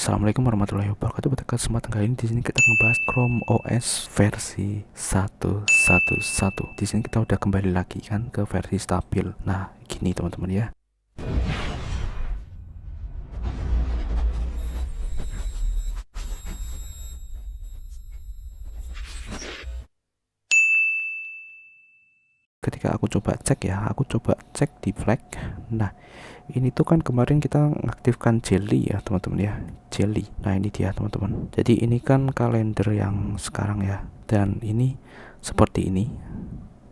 Assalamualaikum warahmatullahi wabarakatuh. Pada kesempatan kali ini di sini kita ngebahas Chrome OS versi 1.1.1. Di sini kita udah kembali lagi kan ke versi stabil. Nah, gini teman-teman ya. Ketika aku coba cek di flag. Nah, ini tuh kan kemarin kita mengaktifkan Jelly ya teman-teman ya, Jelly. Nah ini dia teman-teman, jadi ini kan kalender yang sekarang ya, dan ini seperti ini,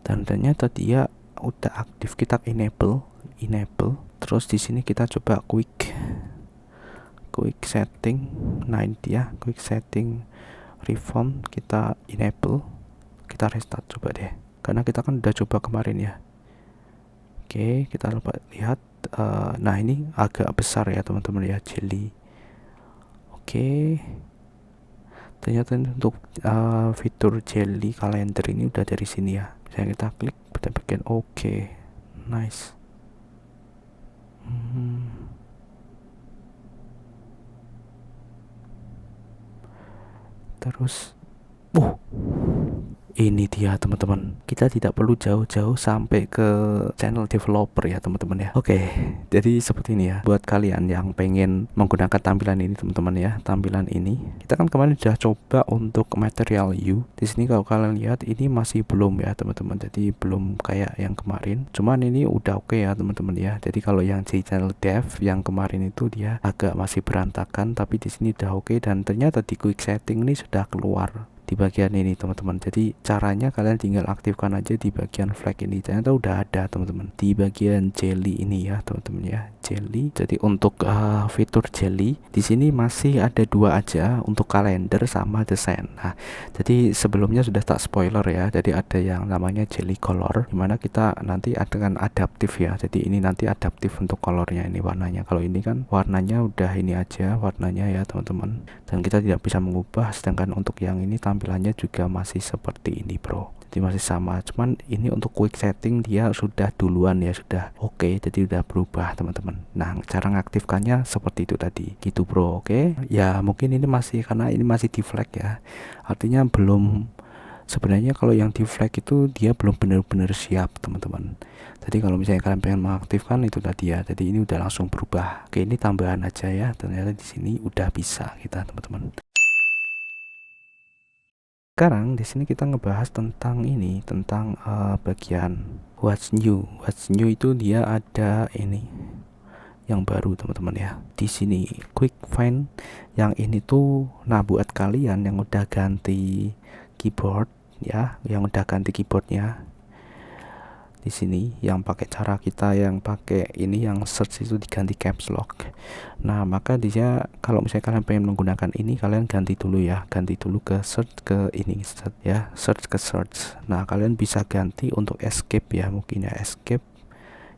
dan ternyata dia udah aktif. Kita enable, terus di sini kita coba quick setting. Nah ini dia quick setting reform, kita enable, kita restart coba deh, karena kita kan udah coba kemarin ya. Oke, kita lihat. Nah ini agak besar ya teman-teman ya, Jelly. Oke, ternyata untuk fitur Jelly kalender ini udah dari sini ya. Misalnya kita klik pada bagian oke, nice. Terus ini dia teman-teman, kita tidak perlu jauh-jauh sampai ke channel developer ya teman-teman ya. Oke, jadi seperti ini ya, buat kalian yang pengen menggunakan tampilan ini teman-teman ya. Tampilan ini kita kan kemarin sudah coba untuk Material You. Di sini kalau kalian lihat ini masih belum ya teman-teman, jadi belum kayak yang kemarin. Cuman ini udah oke ya teman-teman ya. Jadi kalau yang di channel dev yang kemarin itu dia agak masih berantakan, tapi di sini udah oke. Dan ternyata di quick setting ini sudah keluar di bagian ini teman-teman. Jadi caranya kalian tinggal aktifkan aja di bagian flag ini. Ternyata udah ada teman-teman di bagian Jelly ini ya teman-teman ya, Jelly. Jadi untuk fitur Jelly di sini masih ada dua aja, untuk kalender sama desain. Nah, jadi sebelumnya sudah tak spoiler ya. Jadi ada yang namanya Jelly Color, dimana kita nanti akan adaptif ya. Jadi ini nanti adaptif untuk colornya, ini warnanya. Kalau ini kan warnanya udah ini aja warnanya ya teman-teman, dan kita tidak bisa mengubah. Sedangkan untuk yang ini tampilannya juga masih seperti ini bro, jadi masih sama. Cuman ini untuk quick setting dia sudah duluan ya, sudah oke, jadi udah berubah teman-teman. Nah, cara ngaktifkannya seperti itu tadi gitu bro. Oke ya, mungkin ini masih karena ini masih di flag ya, artinya belum. Sebenarnya kalau yang di flag itu dia belum benar-benar siap teman-teman. Jadi kalau misalnya kalian pengen mengaktifkan itu tadi ya, jadi ini udah langsung berubah. Oke, ini tambahan aja ya, ternyata di sini udah bisa kita teman-teman. Sekarang di sini kita ngebahas tentang ini, tentang bagian what's new. What's new itu dia ada ini yang baru teman-teman ya. Di sini quick find yang ini tuh, nah buat kalian yang udah ganti keyboard ya, yang udah ganti keyboardnya di sini, yang pakai cara kita yang pakai ini, yang search itu diganti caps lock. Nah, maka dia kalau misalnya kalian pengen menggunakan ini, kalian ganti dulu ya, ganti dulu ke search, ke ini search ya, search ke search. Nah, kalian bisa ganti untuk escape ya, mungkin ya escape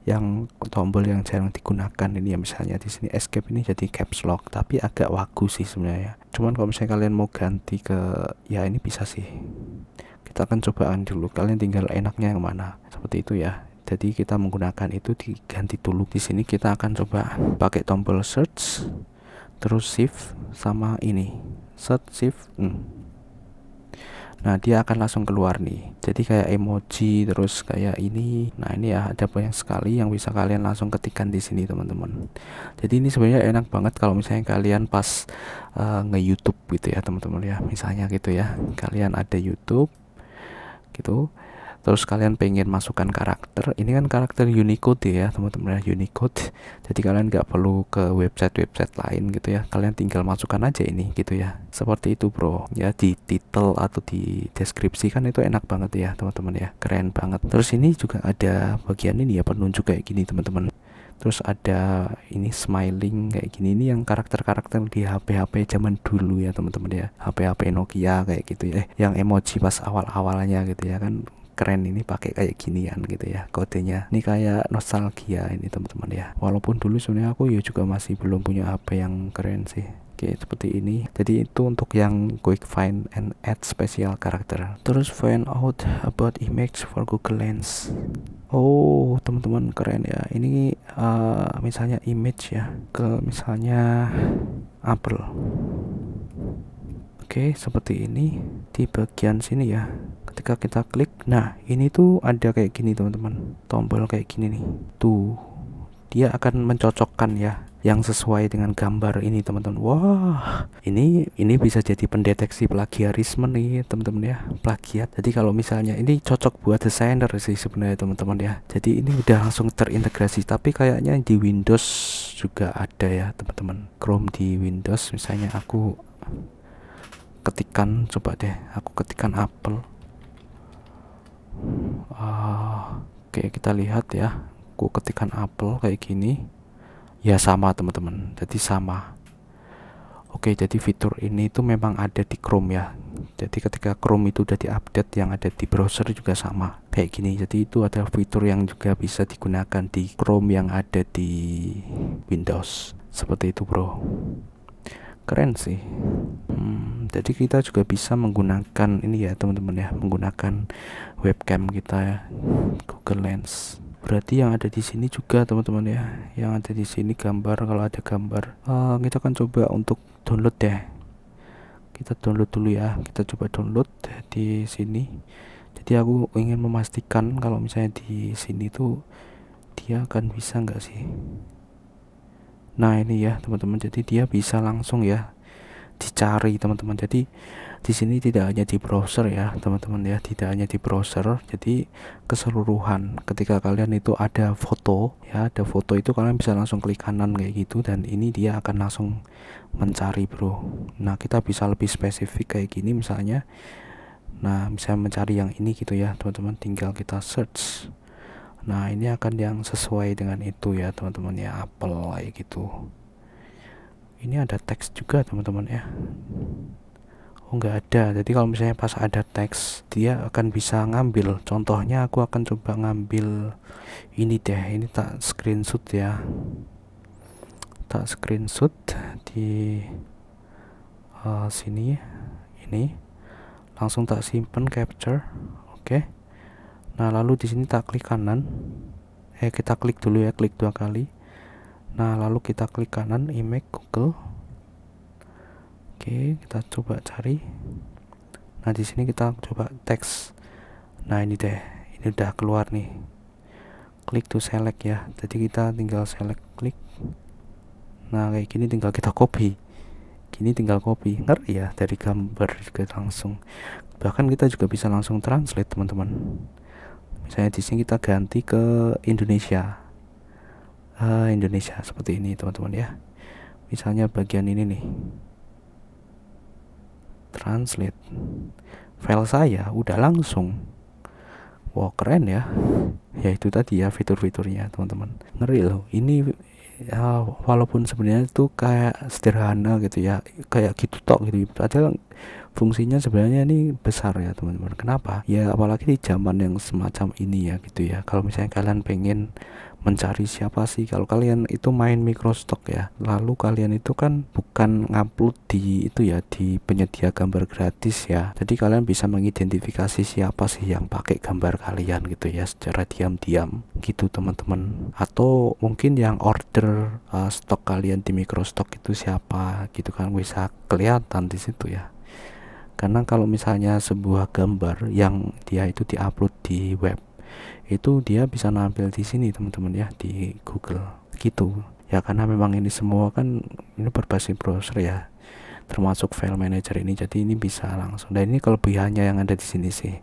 yang tombol yang jarang digunakan ini ya. Misalnya di sini escape ini jadi caps lock, tapi agak wagu sih sebenarnya. Cuman kalau misalnya kalian mau ganti ke ya ini bisa sih. Kita akan cobaan dulu, kalian tinggal enaknya yang mana, seperti itu ya. Jadi kita menggunakan itu diganti dulu. Di sini kita akan coba pakai tombol search, terus shift sama ini search shift. Nah, dia akan langsung keluar nih, jadi kayak emoji terus kayak ini. Nah, ini ya ada banyak sekali yang bisa kalian langsung ketikkan di sini teman-teman. Jadi ini sebenarnya enak banget kalau misalnya kalian pas nge-YouTube gitu ya teman-teman ya. Misalnya gitu ya, kalian ada YouTube gitu, terus kalian pengen masukkan karakter. Ini kan karakter Unicode ya teman-teman ya, Unicode. Jadi kalian nggak perlu ke website lain gitu ya, kalian tinggal masukkan aja ini gitu ya, seperti itu bro ya. Di title atau di deskripsi kan itu enak banget ya teman-teman ya, keren banget. Terus ini juga ada bagian ini ya, penunjuk kayak gini teman-teman. Terus ada ini smiling kayak gini, ini yang karakter-karakter di HP-HP zaman dulu ya teman-teman ya, HP-HP Nokia kayak gitu ya, yang emoji pas awal-awalnya gitu ya kan. Keren ini pakai kayak ginian gitu ya kodenya. Ini kayak nostalgia ini teman-teman ya. Walaupun dulu sebenarnya aku ya juga masih belum punya HP yang keren sih. Oke, seperti ini. Jadi itu untuk yang quick find and add special character. Terus find out about image for Google Lens. Oh, teman-teman, keren ya. Ini misalnya image ya, ke misalnya apel. Oke, seperti ini di bagian sini ya. Ketika kita klik, nah ini tuh ada kayak gini teman-teman, tombol kayak gini nih. Tuh, dia akan mencocokkan ya yang sesuai dengan gambar ini teman-teman. Wah, ini bisa jadi pendeteksi plagiarisme nih teman-teman ya, plagiat. Jadi kalau misalnya ini cocok buat desainer sih sebenarnya teman-teman ya. Jadi ini udah langsung terintegrasi, tapi kayaknya di Windows juga ada ya teman-teman. Chrome di Windows misalnya aku ketikan, coba deh aku ketikan apel. Oke, kita lihat ya, aku ketikan apel kayak gini ya, sama teman-teman, jadi sama. Oke, jadi fitur ini itu memang ada di Chrome ya. Jadi ketika Chrome itu udah diupdate, yang ada di browser juga sama kayak gini. Jadi itu ada fitur yang juga bisa digunakan di Chrome yang ada di Windows, seperti itu bro. Keren sih. Jadi kita juga bisa menggunakan ini ya teman-teman ya, menggunakan webcam kita ya, Google Lens. Berarti yang ada di sini juga teman-teman ya, yang ada di sini gambar, kalau ada gambar kita akan coba untuk download deh. Kita download dulu ya, kita coba download di sini. Jadi aku ingin memastikan kalau misalnya di sini tuh dia akan bisa nggak sih. Nah ini ya teman-teman, jadi dia bisa langsung ya dicari teman-teman. Jadi di sini tidak hanya di browser ya teman-teman ya, tidak hanya di browser, jadi keseluruhan. Ketika kalian itu ada foto ya, ada foto itu kalian bisa langsung klik kanan kayak gitu, dan ini dia akan langsung mencari bro. Nah kita bisa lebih spesifik kayak gini misalnya. Nah misalnya mencari yang ini gitu ya teman-teman, tinggal kita search. Nah ini akan yang sesuai dengan itu ya teman-teman ya, apel kayak gitu. Ini ada teks juga teman-teman ya. Oh nggak ada, jadi kalau misalnya pas ada teks dia akan bisa ngambil. Contohnya aku akan coba ngambil ini deh, ini tak screenshot ya, tak screenshot di sini, ini langsung tak simpen capture. Oke. Nah lalu di sini tak klik kanan, kita klik dulu ya, klik 2 kali. Nah lalu kita klik kanan, image Google. Oke, kita coba cari. Nah di sini kita coba teks. Nah ini deh, ini udah keluar nih. Klik to select ya, jadi kita tinggal select, klik. Nah kayak gini tinggal kita copy. Gini tinggal copy, ngeri ya, dari gambar juga langsung. Bahkan kita juga bisa langsung translate teman-teman. Misalnya di sini kita ganti ke Indonesia. Indonesia seperti ini teman-teman ya. Misalnya bagian ini nih, translate file saya udah langsung. Wow keren ya. Ya itu tadi ya fitur-fiturnya teman-teman, ngeri loh ini ya. Walaupun sebenarnya itu kayak sederhana gitu ya, kayak gitu tok gitu, padahal fungsinya sebenarnya ini besar ya teman-teman. Kenapa ya, apalagi di zaman yang semacam ini ya gitu ya. Kalau misalnya kalian pengen mencari siapa sih, kalau kalian itu main Microstock ya, lalu kalian itu kan bukan ngupload di itu ya, di penyedia gambar gratis ya, jadi kalian bisa mengidentifikasi siapa sih yang pakai gambar kalian gitu ya, secara diam-diam gitu teman-teman. Atau mungkin yang order stok kalian di Microstock itu siapa gitu kan, bisa kelihatan di situ ya. Karena kalau misalnya sebuah gambar yang dia itu diupload di web, itu dia bisa nampil di sini teman-teman ya, di Google gitu ya. Karena memang ini semua kan ini berbasis browser ya, termasuk file manager ini, jadi ini bisa langsung. Dan ini kelebihannya yang ada di sini sih.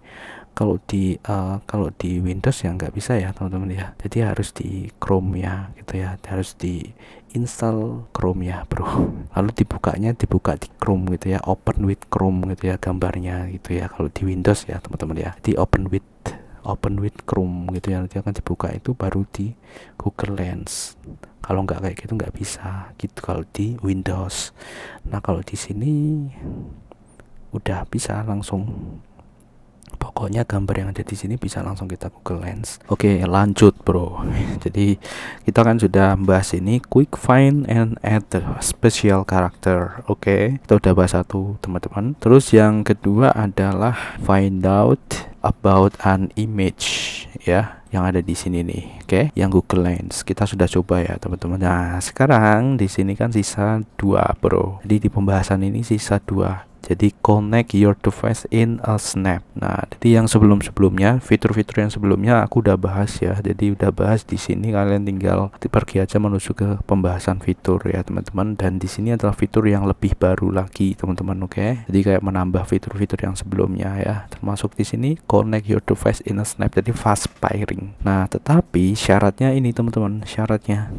Kalau di Windows ya nggak bisa ya teman-teman ya, jadi harus di Chrome ya gitu ya, harus di install Chrome ya bro. Lalu dibuka di Chrome gitu ya, open with Chrome gitu ya gambarnya gitu ya. Kalau di Windows ya teman-teman ya, di open with Chrome gitu ya, nanti akan dibuka itu baru di Google Lens. Kalau nggak kayak gitu nggak bisa gitu kalau di Windows. Nah kalau di sini udah bisa langsung Pokoknya gambar yang ada di sini bisa langsung kita Google Lens. Oke, lanjut bro. Jadi kita kan sudah bahas ini quick find and add the special character. Oke, kita udah bahas satu teman-teman. Terus yang kedua adalah find out about an image ya, yang ada di sini nih. Oke, yang Google Lens kita sudah coba ya teman-teman. Nah sekarang di sini kan sisa 2 bro. Jadi di pembahasan ini sisa 2. Jadi connect your device in a snap. Nah, jadi yang sebelum-sebelumnya, fitur-fitur yang sebelumnya aku udah bahas ya. Jadi udah bahas di sini, kalian tinggal pergi aja menuju ke pembahasan fitur ya teman-teman. Dan di sini adalah fitur yang lebih baru lagi teman-teman, oke? Jadi kayak menambah fitur-fitur yang sebelumnya ya. Termasuk di sini connect your device in a snap. Jadi fast pairing. Nah, tetapi syaratnya ini teman-teman, syaratnya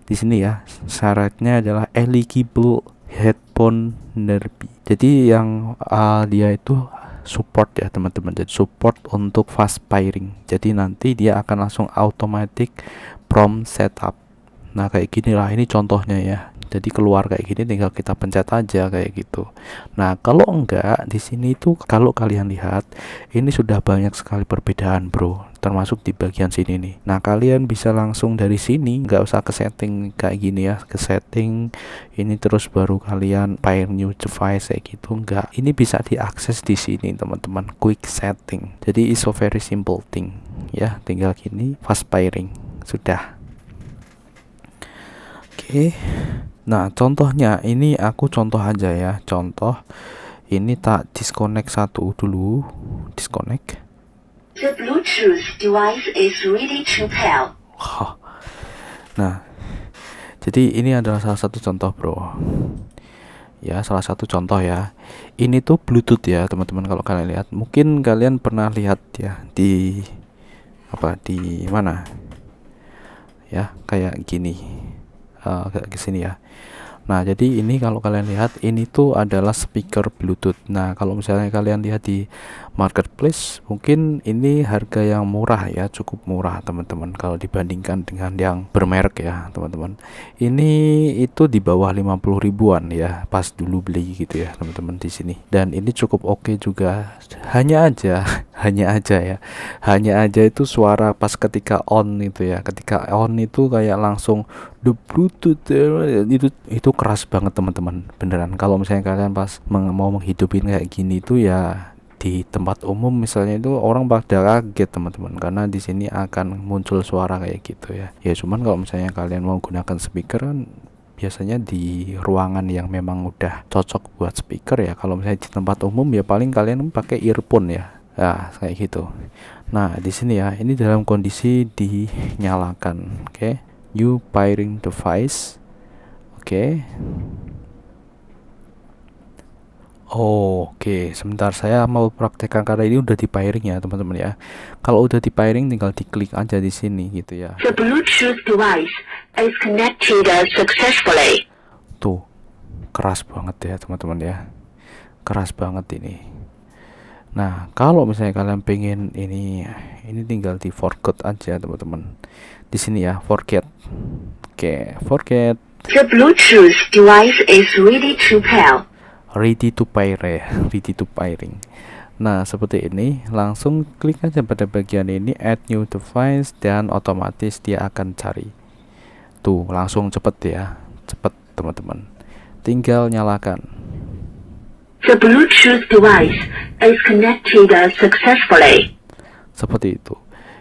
di sini ya. Syaratnya adalah eligible headphone Nerby. Jadi yang dia itu support ya teman-teman. Jadi support untuk fast pairing. Jadi nanti dia akan langsung automatic prompt setup. Nah kayak gini lah, ini contohnya ya. Jadi keluar kayak gini, tinggal kita pencet aja kayak gitu. Nah kalau enggak, di sini tuh kalau kalian lihat ini sudah banyak sekali perbedaan bro, termasuk di bagian sini nih. Nah kalian bisa langsung dari sini, nggak usah ke setting kayak gini ya, ke setting ini terus baru kalian pair new device kayak gitu, enggak. Ini bisa diakses di sini teman-teman, quick setting. Jadi is a very simple thing ya, tinggal gini fast pairing sudah. Oke. Nah contohnya ini aku contoh aja ya, contoh ini tak disconnect satu dulu, disconnect. The Bluetooth device is ready to pair. Nah jadi ini adalah salah satu contoh bro ya, salah satu contoh ya. Ini tuh Bluetooth ya teman-teman. Kalau kalian lihat, mungkin kalian pernah lihat ya di di mana ya, kayak gini, kayak sini ya. Nah jadi ini kalau kalian lihat, ini tuh adalah speaker Bluetooth. Nah kalau misalnya kalian lihat di marketplace, mungkin ini harga yang murah ya, cukup murah teman-teman kalau dibandingkan dengan yang bermerek ya teman-teman. Ini itu di bawah 50 ribuan ya pas dulu beli gitu ya teman-teman di sini. Dan ini cukup oke juga. Hanya aja hanya aja itu suara pas ketika on itu ya, ketika on itu kayak langsung the Bluetooth itu keras banget teman-teman, beneran. Kalau misalnya kalian pas mau menghidupin kayak gini tuh ya, di tempat umum misalnya itu orang pada kaget teman-teman, karena di sini akan muncul suara kayak gitu ya. Ya cuman kalau misalnya kalian mau gunakan speaker kan biasanya di ruangan yang memang udah cocok buat speaker ya. Kalau misalnya di tempat umum ya paling kalian pakai earphone ya. Nah, kayak gitu. Nah, di sini ya, ini dalam kondisi dinyalakan. Oke. You pairing device. Oke. Oke, sebentar saya mau praktekkan karena ini udah di pairing ya teman-teman ya. Kalau udah di pairing tinggal diklik aja di sini gitu ya. The Bluetooth device is connected successfully. Tuh, keras banget ya teman-teman ya. Keras banget ini. Nah, kalau misalnya kalian pengen ini tinggal di forget aja teman-teman. Di sini ya, forget. Oke, forget. The Bluetooth device is ready to pair. Ready to pair ya, ready to pairing. Nah seperti ini, langsung klik aja pada bagian ini add new device, dan otomatis dia akan cari. Tuh langsung cepet ya, cepet teman-teman. Tinggal nyalakan. The Bluetooth device is connected successfully. Seperti itu.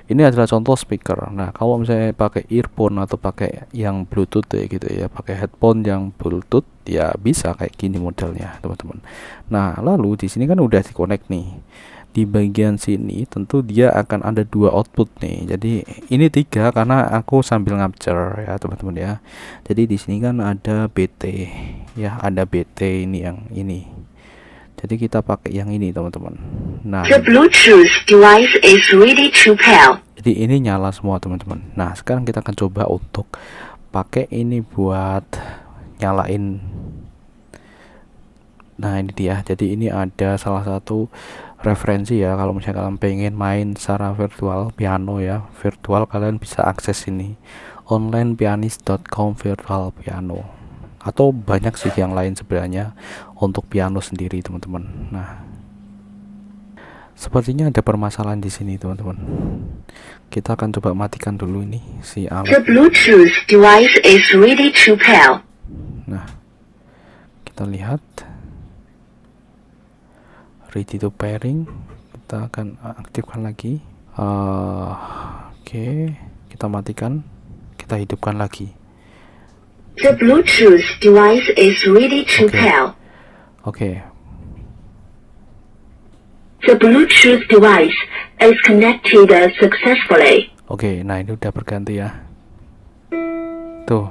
Ini adalah contoh speaker. Nah, kalau misalnya pakai earphone atau pakai yang Bluetooth ya gitu ya, pakai headphone yang Bluetooth ya bisa kayak gini modelnya, teman-teman. Nah, lalu di sini kan udah di-connect nih. Di bagian sini tentu dia akan ada 2 output nih. Jadi ini 3 karena aku sambil ngapcer ya, teman-teman ya. Jadi di sini kan ada BT ya, ada BT ini yang ini. Jadi kita pakai yang ini teman-teman. Nah, The Bluetooth device is ready to pair. jadi ini nyala semua teman-teman. Nah sekarang kita akan coba untuk pakai ini buat nyalain. Nah ini dia. Jadi ini ada salah satu referensi ya, kalau misalnya kalian pengen main secara virtual piano ya, virtual, kalian bisa akses ini onlinepianist.com virtual piano, atau banyak sih yang lain sebenarnya untuk piano sendiri teman-teman. Nah Sepertinya ada permasalahan di sini teman-teman. Kita akan coba matikan dulu ini si The alat. Bluetooth device is ready to pair. Nah, kita lihat ready to pairing. Kita akan aktifkan lagi. Oke, kita matikan, kita hidupkan lagi. The Bluetooth device is ready to Okay. pair. Oke, The Bluetooth device is connected successfully. oke. Nah ini udah berganti ya. Tuh.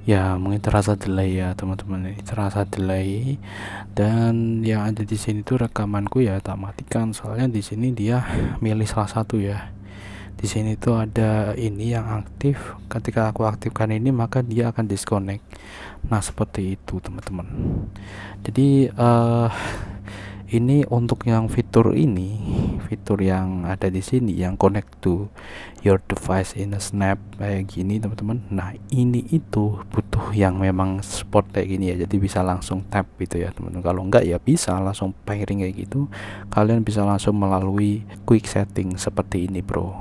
Ya mungkin terasa delay ya teman-teman, ini terasa delay. Dan yang ada di sini tuh rekamanku ya tak matikan, soalnya di sini dia milih salah satu ya. Di sini tuh ada ini yang aktif. Ketika aku aktifkan ini maka dia akan disconnect. Nah seperti itu teman-teman. Jadi ini untuk yang fitur ini, fitur yang ada di sini yang connect to your device in a snap kayak gini teman-teman. Nah ini itu butuh yang memang support kayak gini ya, jadi bisa langsung tap gitu ya teman-teman. Kalau enggak ya bisa langsung pairing kayak gitu. Kalian bisa langsung melalui quick setting seperti ini bro.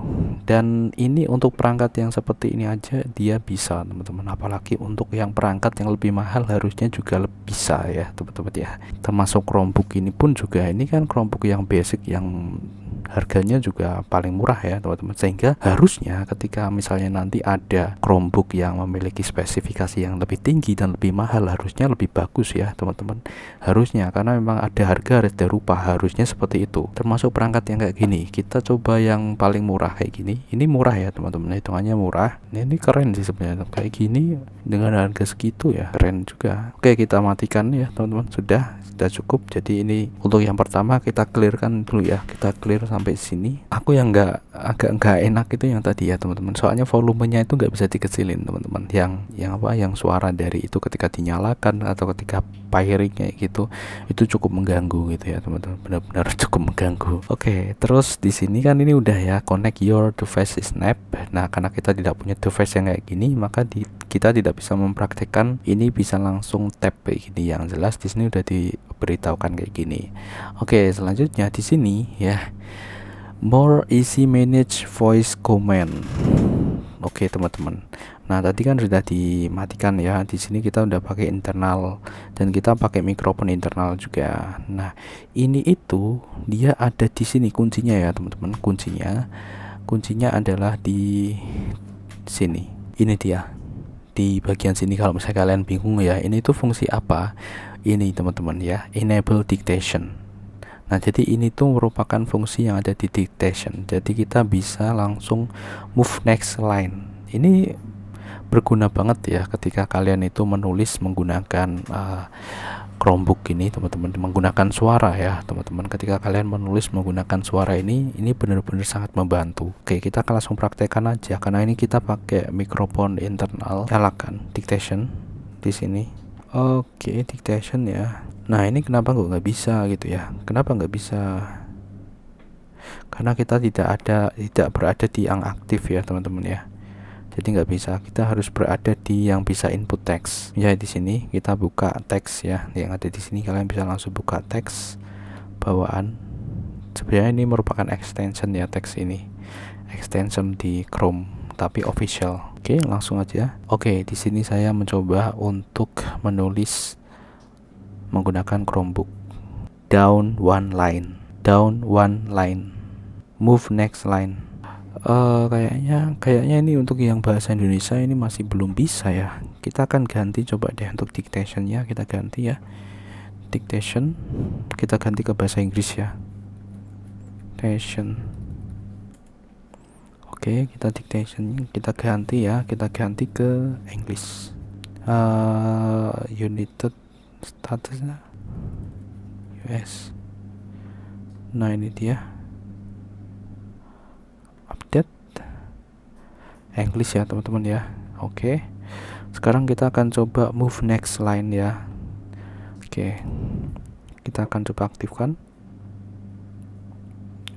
Dan ini untuk perangkat yang seperti ini aja dia bisa teman-teman, apalagi untuk yang perangkat yang lebih mahal harusnya juga bisa ya teman-teman ya. Termasuk Chromebook ini pun juga, ini kan Chromebook yang basic yang harganya juga paling murah ya teman-teman, sehingga harusnya ketika misalnya nanti ada Chromebook yang memiliki spesifikasi yang lebih tinggi dan lebih mahal, harusnya lebih bagus ya teman-teman, harusnya, karena memang ada harga ada rupa, harusnya seperti itu. Termasuk perangkat yang kayak gini, kita coba yang paling murah kayak gini, ini murah ya teman-teman, hitungannya murah. Ini keren sih sebenarnya kayak gini dengan harga segitu ya, keren juga. Oke, kita matikan ya teman-teman, sudah cukup. Jadi ini untuk yang pertama kita clearkan dulu ya, kita clear sampai sini. Aku yang agak nggak enak itu yang tadi ya teman-teman, soalnya volumenya itu nggak bisa dikecilin teman-teman, yang suara dari itu ketika dinyalakan atau ketika pairing kayak gitu, itu cukup mengganggu gitu ya teman-teman, benar-benar cukup mengganggu. Oke, terus di sini kan ini udah ya connect your device snap. Nah karena kita tidak punya device yang kayak gini, maka kita tidak bisa mempraktekkan ini bisa langsung tap kayak gini. Yang jelas di sini udah diberitahukan kayak gini. Oke, selanjutnya di sini ya, more easy manage voice command. Oke teman-teman. Nah tadi kan sudah dimatikan ya. Di sini kita udah pakai internal dan kita pakai mikrofon internal juga. Nah ini itu dia ada di sini kuncinya ya teman-teman. Kuncinya adalah di sini. Ini dia di bagian sini. Kalau misalnya kalian bingung ya, ini tuh fungsi apa? Ini teman-teman ya, enable dictation. Nah jadi ini tuh merupakan fungsi yang ada di dictation, jadi kita bisa langsung move next line. Ini berguna banget ya ketika kalian itu menulis menggunakan Chromebook ini teman-teman, menggunakan suara ya teman-teman. Ketika kalian menulis menggunakan suara ini benar-benar sangat membantu. Oke, kita akan langsung praktekkan aja, karena ini kita pakai mikrofon internal. Nyalakan dictation di sini. Oke, dictation ya. Nah ini kenapa nggak bisa gitu ya? Kenapa nggak bisa? Karena kita tidak berada di yang aktif ya teman-teman ya. Jadi nggak bisa, kita harus berada di yang bisa input teks. Ya di sini kita buka teks ya, yang ada di sini kalian bisa langsung buka teks bawaan. Sebenarnya ini merupakan extension ya, teks ini extension di Chrome tapi official. Oke, langsung aja. Oke, di sini saya mencoba untuk menulis menggunakan Chromebook. Down one line, move next line. Kayaknya ini untuk yang bahasa Indonesia ini masih belum bisa ya. Kita akan ganti, coba deh untuk dictationnya kita ganti ya. Dictation kita ganti ke bahasa Inggris ya. Dictation. Oke, kita dictation kita ganti ya, kita ganti ke English. United statusnya US. Nah ini dia, update English ya teman-teman ya. Oke, sekarang kita akan coba move next line ya. Oke, kita akan coba aktifkan.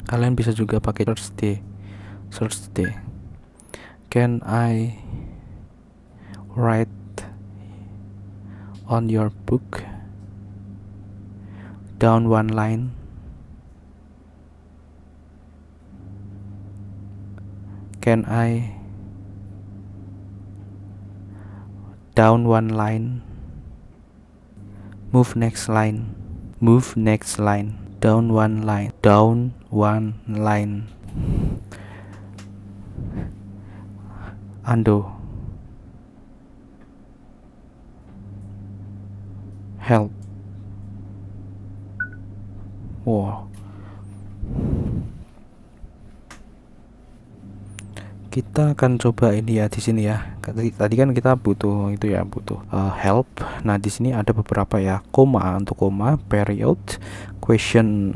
Kalian bisa juga pakai search D. Can I write on your book down one line? Can I down one line, move next line, down one line, undo, help. Wow, kita akan coba ini ya di sini ya. Tadi kan kita butuh itu ya, butuh help. Nah di sini ada beberapa ya, koma untuk koma, period, question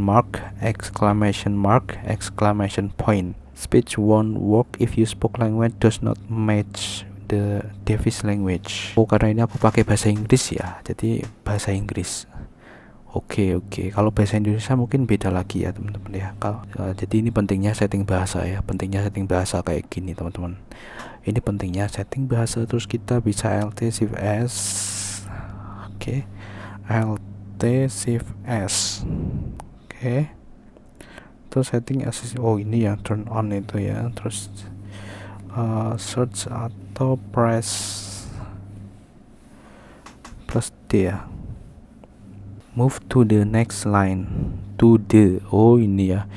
mark, exclamation point. Speech won't work if you spoke language does not match the device language. Oh, karena ini aku pakai bahasa Inggris ya, jadi bahasa Inggris. Oke. Kalau bahasa Indonesia mungkin beda lagi ya teman-teman ya. Jadi ini pentingnya setting bahasa ya, kayak gini teman-teman. Ini pentingnya setting bahasa, terus kita bisa Alt Shift S. Oke, Alt Shift S. Oke. Terus setting assist. Oh ini ya, turn on itu ya. Terus search atau press D ya. Move to the next line. Oh ini ya,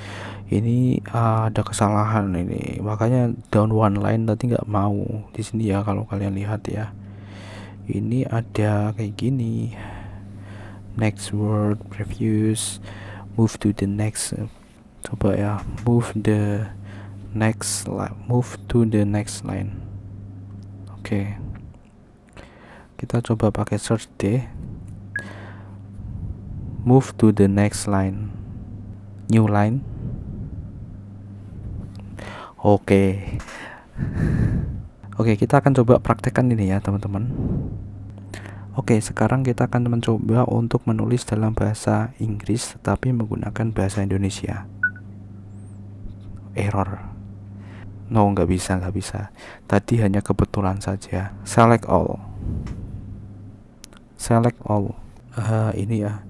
ini ada kesalahan ini, makanya down one line tadi nggak mau di sini ya. Kalau kalian lihat ya, ini ada kayak gini, next word, previous, move to the next. Coba ya, move to the next line. Oke. Kita coba pakai search D. Move to the next line, new line. Oke, kita akan coba praktekkan ini ya teman-teman. Oke, sekarang kita akan mencoba untuk menulis dalam bahasa Inggris tetapi menggunakan bahasa Indonesia. Error. No, nggak bisa. Tadi hanya kebetulan saja. Select all. Ini ya,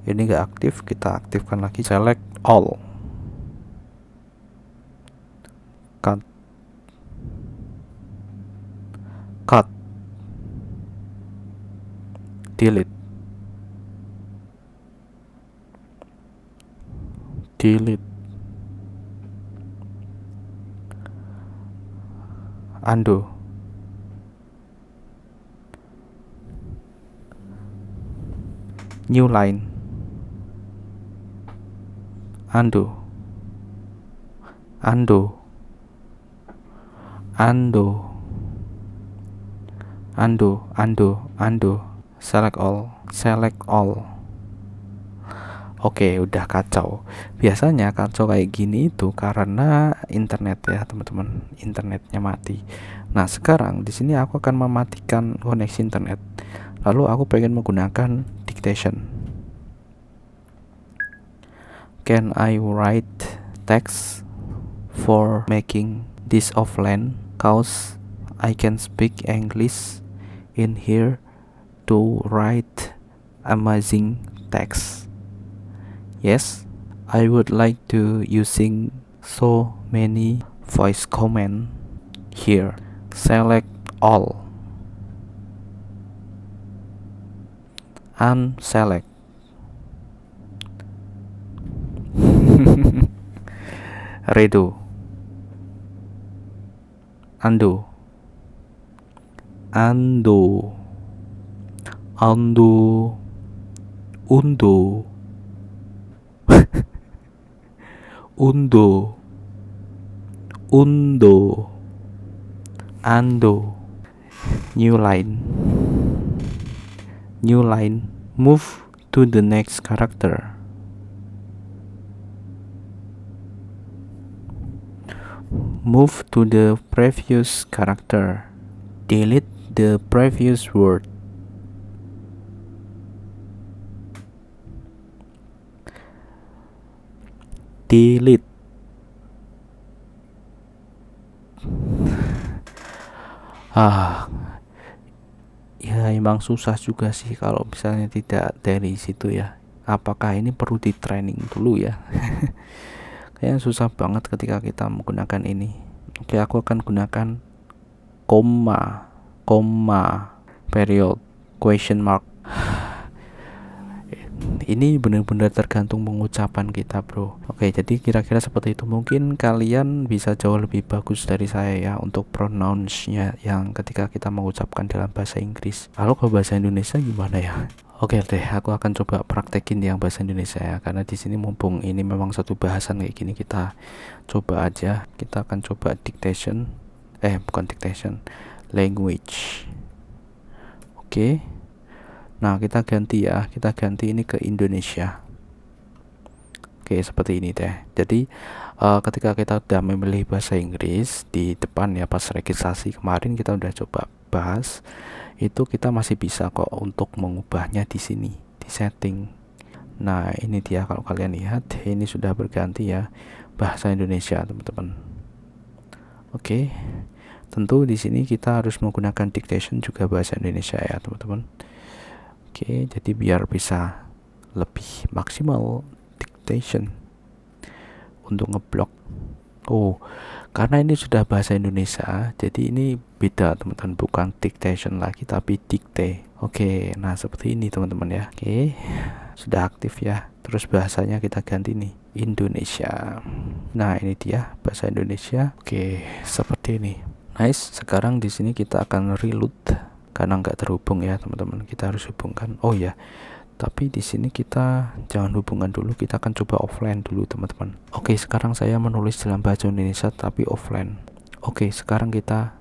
ini nggak aktif, kita aktifkan lagi. Select all. Cut. Delete. Undo. New line. Undo. Select all. Oke, udah kacau. Biasanya kacau kayak gini itu karena internet ya teman-teman, internetnya mati. Nah sekarang di sini aku akan mematikan koneksi internet, lalu aku pengen menggunakan dictation. Can I write text for making this offline? cause I can speak English in here to write amazing text. Yes, I would like to using so many voice command here. Select all. Unselect. Redo. Undo. Undo. Undo. Undo. Undo. Undo. Undo. New line. New line. Move to the next character. Move to the previous character. Delete the previous word. Delete. Ya emang susah juga sih kalau misalnya tidak dari situ ya. Apakah ini perlu di training dulu ya? Kayaknya susah banget ketika kita menggunakan ini. Oke, aku akan gunakan koma, period, question mark. Ini benar-benar tergantung pengucapan kita, bro. Oke, jadi kira-kira seperti itu. Mungkin kalian bisa jauh lebih bagus dari saya ya untuk pronounce-nya yang ketika kita mengucapkan dalam bahasa Inggris. Kalau ke bahasa Indonesia gimana ya? Oke deh, aku akan coba praktekin yang bahasa Indonesia ya, karena di sini mumpung ini memang satu bahasan kayak gini, kita coba aja. Kita akan coba dictation, bukan dictation, language. Oke. Nah, kita ganti ya, kita ganti ini ke Indonesia. Oke, seperti ini deh. Jadi ketika kita udah memilih bahasa Inggris di depan ya, pas registrasi kemarin kita udah coba bahas, itu kita masih bisa kok untuk mengubahnya di sini, di setting. Nah, ini dia, kalau kalian lihat ini sudah berganti ya bahasa Indonesia, teman-teman. Oke. Tentu di sini kita harus menggunakan dictation juga bahasa Indonesia ya, teman-teman. Oke, jadi biar bisa lebih maksimal dictation untuk ngeblok. Oh, karena ini sudah bahasa Indonesia, jadi ini beda teman-teman, bukan dictation lagi tapi dictate. Oke, nah seperti ini teman-teman ya. Oke, sudah aktif ya. Terus bahasanya kita ganti nih, Indonesia. Nah, ini dia bahasa Indonesia. Oke, seperti ini. Nice. Sekarang di sini kita akan reload karena nggak terhubung ya teman-teman. Kita harus hubungkan. Oh ya, tapi di sini kita jangan hubungan dulu, kita akan coba offline dulu teman-teman. Oke, sekarang saya menulis dalam bahasa Indonesia tapi offline. Oke, sekarang kita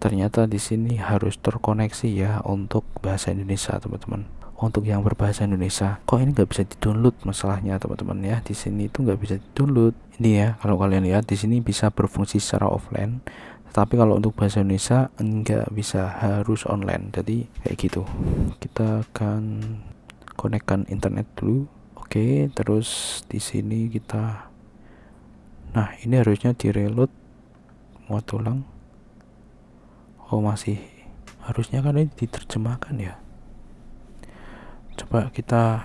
ternyata di sini harus terkoneksi ya untuk bahasa Indonesia teman-teman. Untuk yang berbahasa Indonesia, kok ini nggak bisa di-download masalahnya teman-teman ya. Di sini itu nggak bisa di-download. Ini ya, kalau kalian lihat di sini bisa berfungsi secara offline. Tapi kalau untuk bahasa Indonesia enggak bisa, harus online. Jadi kayak gitu. Kita akan konekkan internet dulu. Oke, terus di sini kita, nah ini harusnya di reload, muat ulang. Oh masih, harusnya kan ini diterjemahkan ya. Coba kita.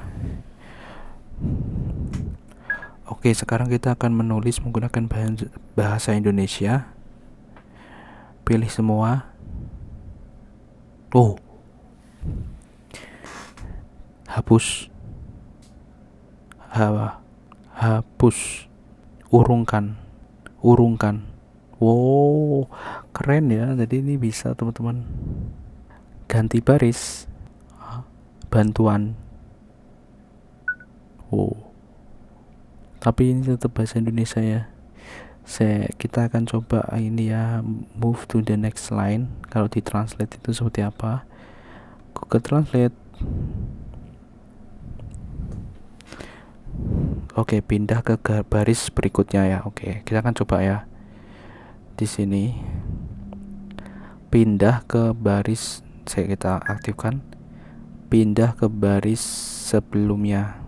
Oke, sekarang kita akan menulis menggunakan bahasa Indonesia. Pilih semua. Oh, hapus, hapus, urungkan. Wow, keren ya. Jadi ini bisa teman-teman. Ganti baris, bantuan. Oh, tapi ini tetap bahasa Indonesia ya. Kita akan coba ini ya, move to the next line. Kalau di translate itu seperti apa? Google Translate. Oke, pindah ke baris berikutnya ya. Oke, kita akan coba ya. Di sini pindah ke baris, kita aktifkan. Pindah ke baris sebelumnya.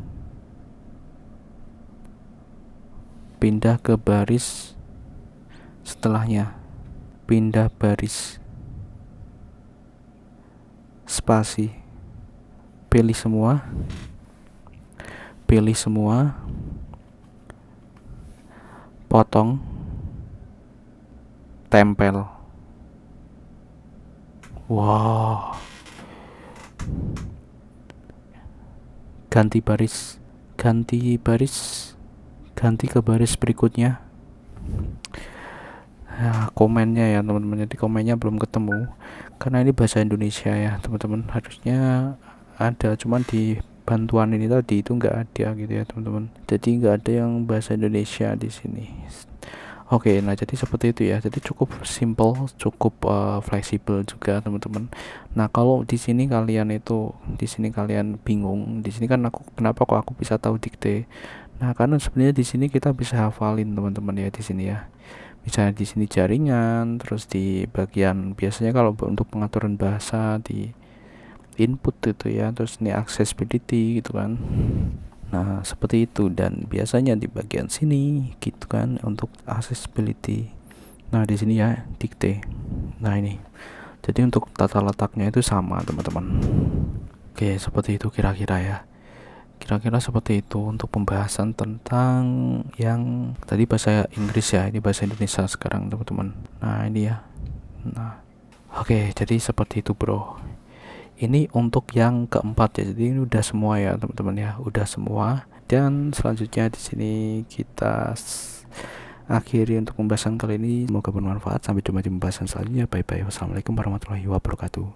Pindah ke baris Setelahnya pindah baris, spasi, pilih semua, potong, tempel. Wow. Ganti ke baris berikutnya. Ya, komennya ya teman-teman, jadi komennya belum ketemu karena ini bahasa Indonesia ya teman-teman, harusnya ada, cuman di bantuan ini tadi itu nggak ada gitu ya teman-teman, jadi nggak ada yang bahasa Indonesia di sini. Oke, nah jadi seperti itu ya, jadi cukup simple, cukup fleksibel juga teman-teman. Nah kalau di sini kalian bingung, di sini kan kenapa kok aku bisa tahu dikte. Nah karena sebenarnya di sini kita bisa hafalin teman-teman ya, di sini ya. Misalnya di sini jaringan, terus di bagian biasanya kalau untuk pengaturan bahasa di input itu ya, terus ini accessibility gitu kan. Nah seperti itu, dan biasanya di bagian sini gitu kan untuk accessibility. Nah di sini ya dikte. Nah ini, jadi untuk tata letaknya itu sama teman-teman. Oke, seperti itu kira-kira ya. Kira-kira seperti itu untuk pembahasan tentang yang tadi bahasa Inggris ya, ini bahasa Indonesia sekarang teman-teman. Nah ini ya. Nah oke, jadi seperti itu bro. Ini untuk yang keempat ya, jadi ini udah semua ya teman-teman ya, udah semua. Dan selanjutnya di sini kita akhiri untuk pembahasan kali ini. Semoga bermanfaat. Sampai jumpa di pembahasan selanjutnya. Bye bye. Wassalamualaikum warahmatullahi wabarakatuh.